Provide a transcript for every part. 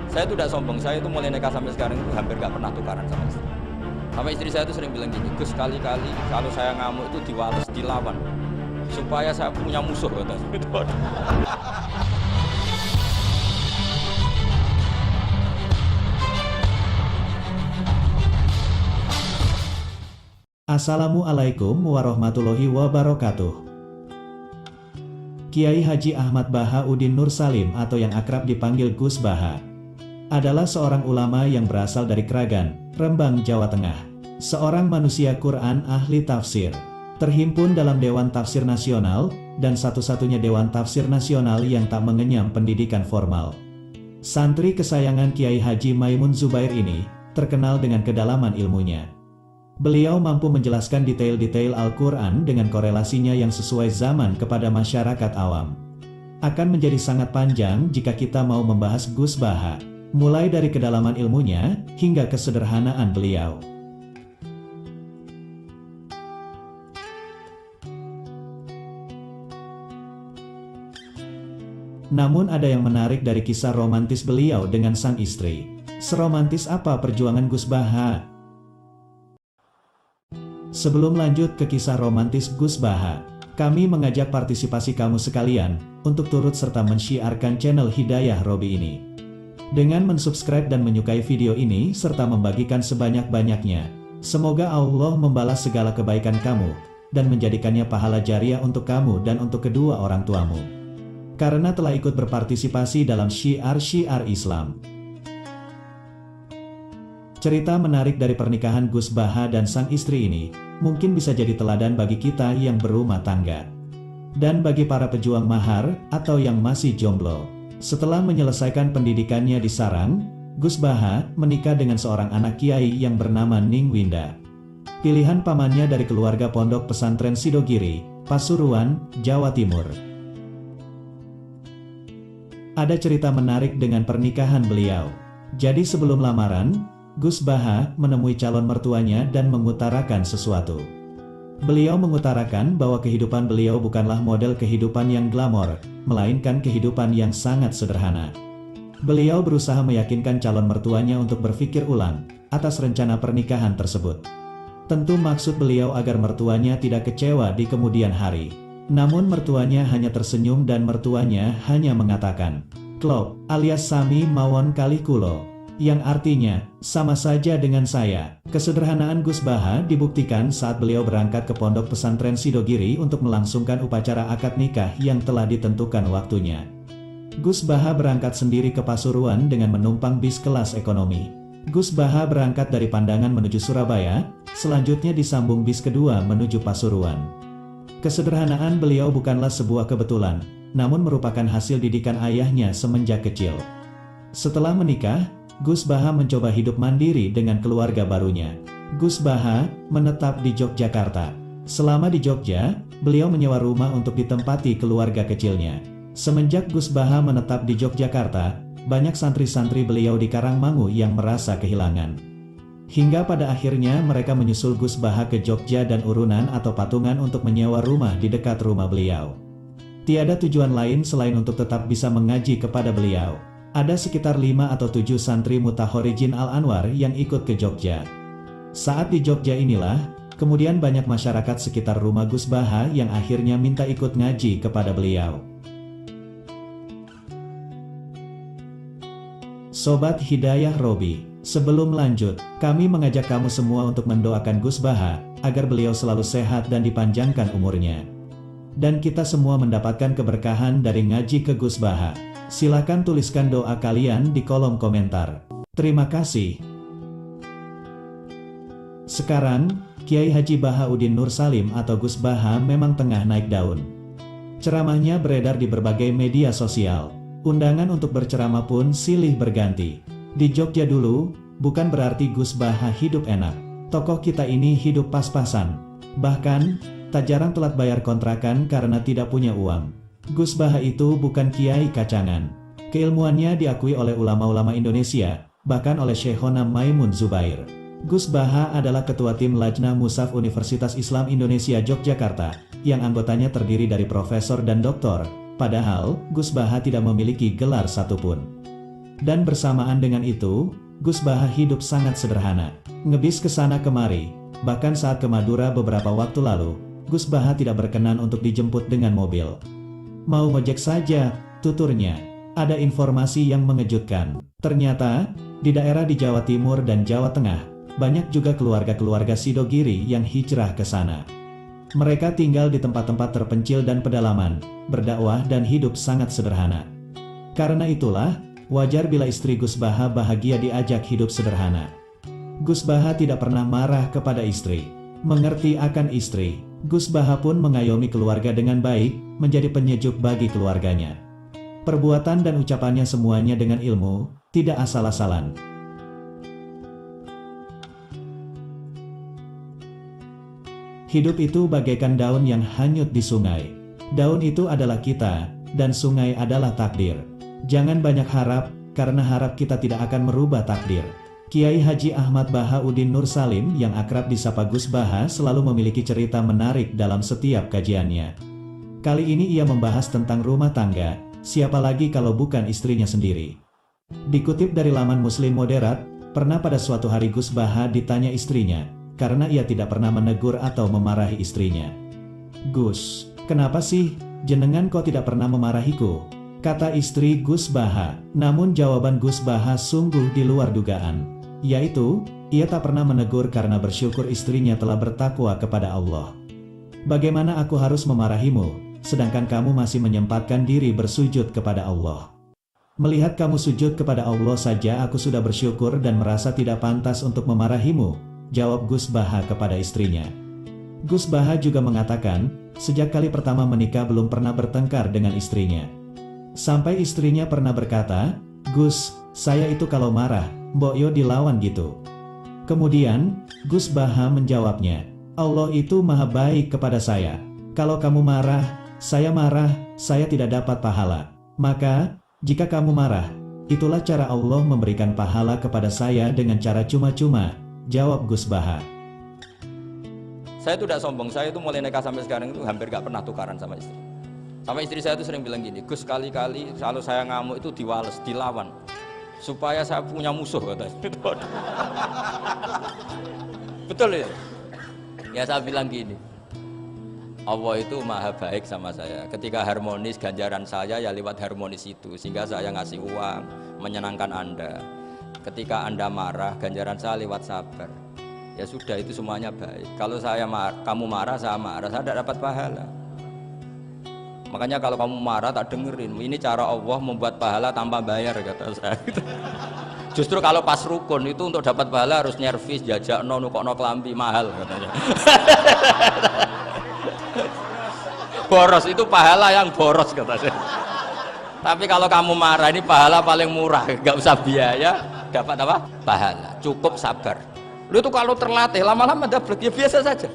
Saya itu tidak sombong, saya itu mulai nikah sampai sekarang itu hampir nggak pernah tukaran sama istri. Sama istri saya itu sering bilang gini, Gus sekali-kali kalau saya ngamuk itu diwales, dilawan. Supaya saya punya musuh. Kata. Assalamualaikum warahmatullahi wabarakatuh. Kiai Haji Ahmad Bahauddin Nur Salim atau yang akrab dipanggil Gus Baha adalah seorang ulama yang berasal dari Kragan, Rembang, Jawa Tengah. Seorang manusia Quran ahli tafsir, terhimpun dalam Dewan Tafsir Nasional, dan satu-satunya Dewan Tafsir Nasional yang tak mengenyam pendidikan formal. Santri kesayangan Kiai Haji Maimun Zubair ini terkenal dengan kedalaman ilmunya. Beliau mampu menjelaskan detail-detail Al-Quran dengan korelasinya yang sesuai zaman kepada masyarakat awam. Akan menjadi sangat panjang jika kita mau membahas Gus Baha, mulai dari kedalaman ilmunya hingga kesederhanaan beliau. Namun ada yang menarik dari kisah romantis beliau dengan sang istri. Seromantis apa perjuangan Gus Baha? Sebelum lanjut ke kisah romantis Gus Baha, kami mengajak partisipasi kamu sekalian untuk turut serta mensyiarkan channel Hidayah Robi ini. Dengan mensubscribe dan menyukai video ini serta membagikan sebanyak-banyaknya, semoga Allah membalas segala kebaikan kamu dan menjadikannya pahala jariah untuk kamu dan untuk kedua orang tuamu. Karena telah ikut berpartisipasi dalam syiar-syiar Islam. Cerita menarik dari pernikahan Gus Baha dan sang istri ini mungkin bisa jadi teladan bagi kita yang berumah tangga. Dan bagi para pejuang mahar atau yang masih jomblo. Setelah menyelesaikan pendidikannya di Sarang, Gus Baha menikah dengan seorang anak kiai yang bernama Ning Winda. Pilihan pamannya dari keluarga pondok pesantren Sidogiri, Pasuruan, Jawa Timur. Ada cerita menarik dengan pernikahan beliau. Jadi sebelum lamaran, Gus Baha menemui calon mertuanya dan mengutarakan sesuatu. Beliau mengutarakan bahwa kehidupan beliau bukanlah model kehidupan yang glamor, melainkan kehidupan yang sangat sederhana. Beliau berusaha meyakinkan calon mertuanya untuk berpikir ulang atas rencana pernikahan tersebut. Tentu maksud beliau agar mertuanya tidak kecewa di kemudian hari. Namun mertuanya hanya tersenyum dan mertuanya hanya mengatakan, "Klop, alias sami mawon kali kulo." Yang artinya, sama saja dengan saya. Kesederhanaan Gus Baha dibuktikan saat beliau berangkat ke pondok pesantren Sidogiri untuk melangsungkan upacara akad nikah yang telah ditentukan waktunya. Gus Baha berangkat sendiri ke Pasuruan dengan menumpang bis kelas ekonomi. Gus Baha berangkat dari Pandangan menuju Surabaya, selanjutnya disambung bis kedua menuju Pasuruan. Kesederhanaan beliau bukanlah sebuah kebetulan, namun merupakan hasil didikan ayahnya semenjak kecil. Setelah menikah, Gus Baha mencoba hidup mandiri dengan keluarga barunya. Gus Baha menetap di Yogyakarta. Selama di Jogja, beliau menyewa rumah untuk ditempati keluarga kecilnya. Semenjak Gus Baha menetap di Yogyakarta, banyak santri-santri beliau di Karangmangu yang merasa kehilangan. Hingga pada akhirnya mereka menyusul Gus Baha ke Jogja dan urunan atau patungan untuk menyewa rumah di dekat rumah beliau. Tiada tujuan lain selain untuk tetap bisa mengaji kepada beliau. Ada sekitar 5 atau 7 santri Mutahorijin Al-Anwar yang ikut ke Jogja. Saat di Jogja inilah, kemudian banyak masyarakat sekitar rumah Gus Baha yang akhirnya minta ikut ngaji kepada beliau. Sobat Hidayah Robi, sebelum lanjut, kami mengajak kamu semua untuk mendoakan Gus Baha, agar beliau selalu sehat dan dipanjangkan umurnya. Dan kita semua mendapatkan keberkahan dari ngaji ke Gus Baha. Silakan tuliskan doa kalian di kolom komentar. Terima kasih. Sekarang, Kiai Haji Bahauddin Nur Salim atau Gus Baha memang tengah naik daun. Ceramahnya beredar di berbagai media sosial. Undangan untuk berceramah pun silih berganti. Di Jogja dulu, bukan berarti Gus Baha hidup enak. Tokoh kita ini hidup pas-pasan. Bahkan, tak jarang telat bayar kontrakan karena tidak punya uang. Gus Baha itu bukan kiai kacangan. Keilmuannya diakui oleh ulama-ulama Indonesia, bahkan oleh Syekhona Maimun Zubair. Gus Baha adalah ketua tim Lajnah Musaf Universitas Islam Indonesia Yogyakarta, yang anggotanya terdiri dari profesor dan doktor, padahal Gus Baha tidak memiliki gelar satupun. Dan bersamaan dengan itu, Gus Baha hidup sangat sederhana. Ngebis ke sana kemari, bahkan saat ke Madura beberapa waktu lalu, Gus Baha tidak berkenan untuk dijemput dengan mobil. Mau ngojek saja, tuturnya. Ada informasi yang mengejutkan. Ternyata, di daerah di Jawa Timur dan Jawa Tengah, banyak juga keluarga-keluarga Sidogiri yang hijrah ke sana. Mereka tinggal di tempat-tempat terpencil dan pedalaman, berdakwah dan hidup sangat sederhana. Karena itulah, wajar bila istri Gus Baha bahagia diajak hidup sederhana. Gus Baha tidak pernah marah kepada istri. Mengerti akan istri, Gus Baha pun mengayomi keluarga dengan baik, menjadi penyejuk bagi keluarganya. Perbuatan dan ucapannya semuanya dengan ilmu, tidak asal-asalan. Hidup itu bagaikan daun yang hanyut di sungai. Daun itu adalah kita, dan sungai adalah takdir. Jangan banyak harap, karena harap kita tidak akan merubah takdir. Kiai Haji Ahmad Bahauddin Nur Salim yang akrab disapa Gus Baha selalu memiliki cerita menarik dalam setiap kajiannya. Kali ini ia membahas tentang rumah tangga, siapa lagi kalau bukan istrinya sendiri. Dikutip dari laman Muslim Moderat, pernah pada suatu hari Gus Baha ditanya istrinya, karena ia tidak pernah menegur atau memarahi istrinya. "Gus, kenapa sih, jenengan kok tidak pernah memarahiku?" kata istri Gus Baha. Namun jawaban Gus Baha sungguh di luar dugaan, yaitu, ia tak pernah menegur karena bersyukur istrinya telah bertakwa kepada Allah. "Bagaimana aku harus memarahimu, sedangkan kamu masih menyempatkan diri bersujud kepada Allah? Melihat kamu sujud kepada Allah saja aku sudah bersyukur dan merasa tidak pantas untuk memarahimu," jawab Gus Baha kepada istrinya. Gus Baha juga mengatakan, sejak kali pertama menikah belum pernah bertengkar dengan istrinya. Sampai istrinya pernah berkata, "Gus, saya itu kalau marah, mbok yo dilawan gitu." Kemudian, Gus Baha menjawabnya, "Allah itu maha baik kepada saya. Kalau kamu marah, saya tidak dapat pahala. Maka, jika kamu marah, itulah cara Allah memberikan pahala kepada saya dengan cara cuma-cuma," jawab Gus Baha. Saya itu tidak sombong, saya itu mulai nikah sampai sekarang itu hampir gak pernah tukaran sama istri. Sama istri saya itu sering bilang gini, "Gus, kali-kali kalau saya ngamuk itu diwales, dilawan, supaya saya punya musuh," katanya. Betul ya? Ya saya bilang gini, Allah itu maha baik sama saya. Ketika harmonis, ganjaran saya ya lewat harmonis itu, sehingga saya ngasih uang, menyenangkan Anda. Ketika Anda marah, ganjaran saya lewat sabar. Ya sudah, itu semuanya baik. Kalau kamu marah, saya tidak dapat pahala. Makanya kalau kamu marah tak dengerin. Ini cara Allah membuat pahala tanpa bayar, kata saya. Justru kalau pas rukun itu untuk dapat pahala harus nyervis, jajak, nukokno kelambi mahal, katanya. Boros itu pahala yang boros, kata saya. Tapi kalau kamu marah ini pahala paling murah, nggak usah biaya, dapat apa? Pahala. Cukup sabar. Lu itu kalau terlatih lama-lama dapat ya biasa saja.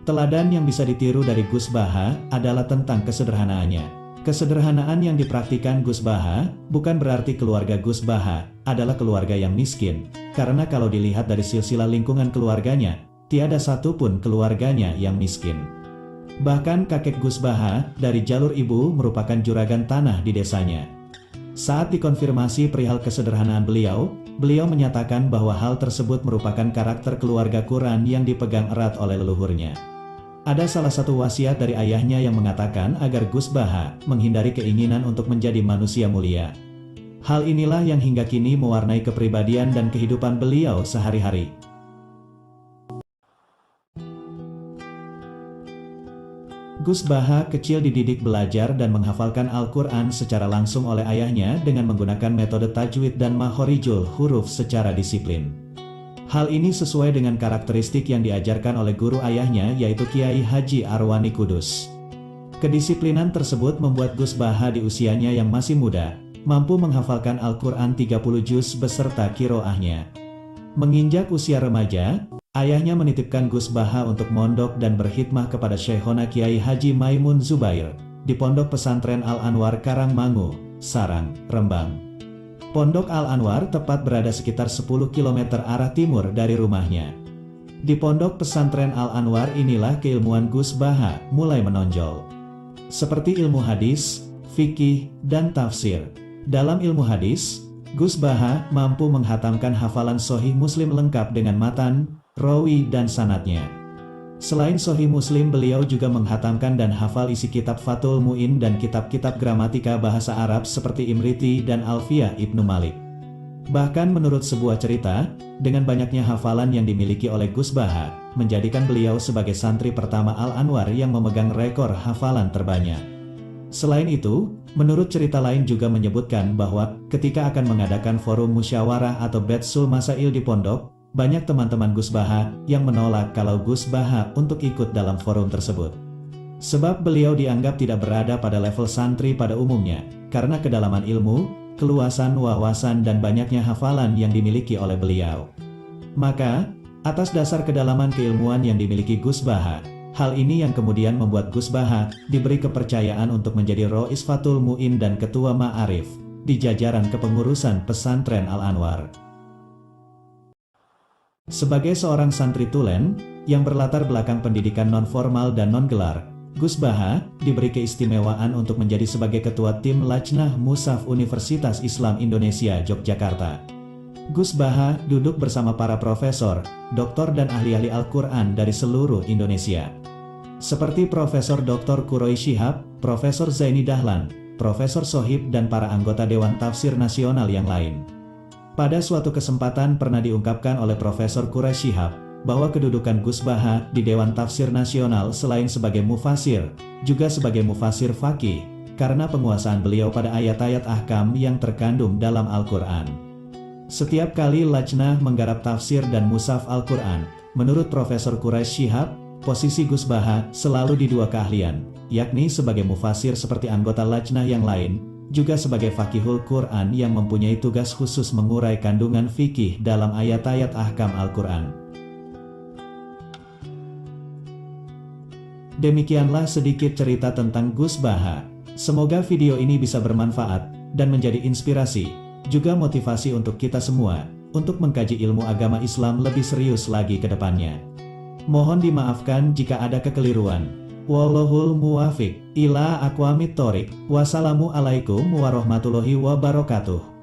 Teladan yang bisa ditiru dari Gus Baha adalah tentang kesederhanaannya. Kesederhanaan yang dipraktikkan Gus Baha bukan berarti keluarga Gus Baha adalah keluarga yang miskin, karena kalau dilihat dari silsilah lingkungan keluarganya, tiada satupun keluarganya yang miskin. Bahkan kakek Gus Baha dari jalur ibu merupakan juragan tanah di desanya. Saat dikonfirmasi perihal kesederhanaan beliau menyatakan bahwa hal tersebut merupakan karakter keluarga Quran yang dipegang erat oleh leluhurnya. Ada salah satu wasiat dari ayahnya yang mengatakan agar Gus Baha menghindari keinginan untuk menjadi manusia mulia. Hal inilah yang hingga kini mewarnai kepribadian dan kehidupan beliau sehari-hari. Gus Baha kecil dididik belajar dan menghafalkan Al-Quran secara langsung oleh ayahnya dengan menggunakan metode tajwid dan makhorijul huruf secara disiplin. Hal ini sesuai dengan karakteristik yang diajarkan oleh guru ayahnya yaitu Kiai Haji Arwani Kudus. Kedisiplinan tersebut membuat Gus Baha di usianya yang masih muda, mampu menghafalkan Al-Quran 30 juz beserta kiroahnya. Menginjak usia remaja, ayahnya menitipkan Gus Baha untuk mondok dan berkhidmah kepada Syekhona Kiai Haji Maimun Zubair di Pondok Pesantren Al-Anwar Karangmangu, Sarang, Rembang. Pondok Al-Anwar tepat berada sekitar 10 km arah timur dari rumahnya. Di Pondok Pesantren Al-Anwar inilah keilmuan Gus Baha mulai menonjol. seperti ilmu hadis, fikih, dan tafsir. Dalam ilmu hadis, Gus Baha mampu menghatamkan hafalan Sahih Muslim lengkap dengan matan, rawi, dan sanadnya. Selain Sahih Muslim, beliau juga menghatamkan dan hafal isi kitab Fathul Mu'in dan kitab-kitab gramatika bahasa Arab seperti Imriti dan Alfiyah Ibnu Malik. Bahkan menurut sebuah cerita, dengan banyaknya hafalan yang dimiliki oleh Gus Baha, menjadikan beliau sebagai santri pertama Al-Anwar yang memegang rekor hafalan terbanyak. Selain itu, menurut cerita lain juga menyebutkan bahwa ketika akan mengadakan forum musyawarah atau Betsul Masail di pondok, banyak teman-teman Gus Baha yang menolak kalau Gus Baha untuk ikut dalam forum tersebut. Sebab beliau dianggap tidak berada pada level santri pada umumnya, karena kedalaman ilmu, keluasan wawasan dan banyaknya hafalan yang dimiliki oleh beliau. Maka, atas dasar kedalaman keilmuan yang dimiliki Gus Baha, hal ini yang kemudian membuat Gus Baha diberi kepercayaan untuk menjadi Rois Fathul Mu'in dan Ketua Ma'arif di jajaran kepengurusan pesantren Al-Anwar. Sebagai seorang santri tulen, yang berlatar belakang pendidikan non-formal dan non-gelar, Gus Baha diberi keistimewaan untuk menjadi sebagai ketua tim Lajnah Mushaf Universitas Islam Indonesia Yogyakarta. Gus Baha duduk bersama para profesor, doktor dan ahli-ahli Al-Quran dari seluruh Indonesia. Seperti Profesor Dr. Quroi Shihab, Profesor Zaini Dahlan, Profesor Sohib dan para anggota Dewan Tafsir Nasional yang lain. Pada suatu kesempatan pernah diungkapkan oleh Profesor Quroi Shihab, bahwa kedudukan Gus Baha di Dewan Tafsir Nasional selain sebagai mufasir, juga sebagai mufasir faqih, karena penguasaan beliau pada ayat-ayat ahkam yang terkandung dalam Al-Quran. Setiap kali Lajnah menggarap tafsir dan mushaf Al-Quran, menurut Profesor Quroi Shihab, posisi Gus Baha selalu di dua keahlian, yakni sebagai mufasir seperti anggota Lajnah yang lain, juga sebagai faqihul Quran yang mempunyai tugas khusus mengurai kandungan fikih dalam ayat-ayat ahkam Al-Quran. Demikianlah sedikit cerita tentang Gus Baha. Semoga video ini bisa bermanfaat dan menjadi inspirasi, juga motivasi untuk kita semua, untuk mengkaji ilmu agama Islam lebih serius lagi ke depannya. Mohon dimaafkan jika ada kekeliruan. Wallahul muwafiq ila aqwamit thoriq. Wassalamualaikum warahmatullahi wabarakatuh.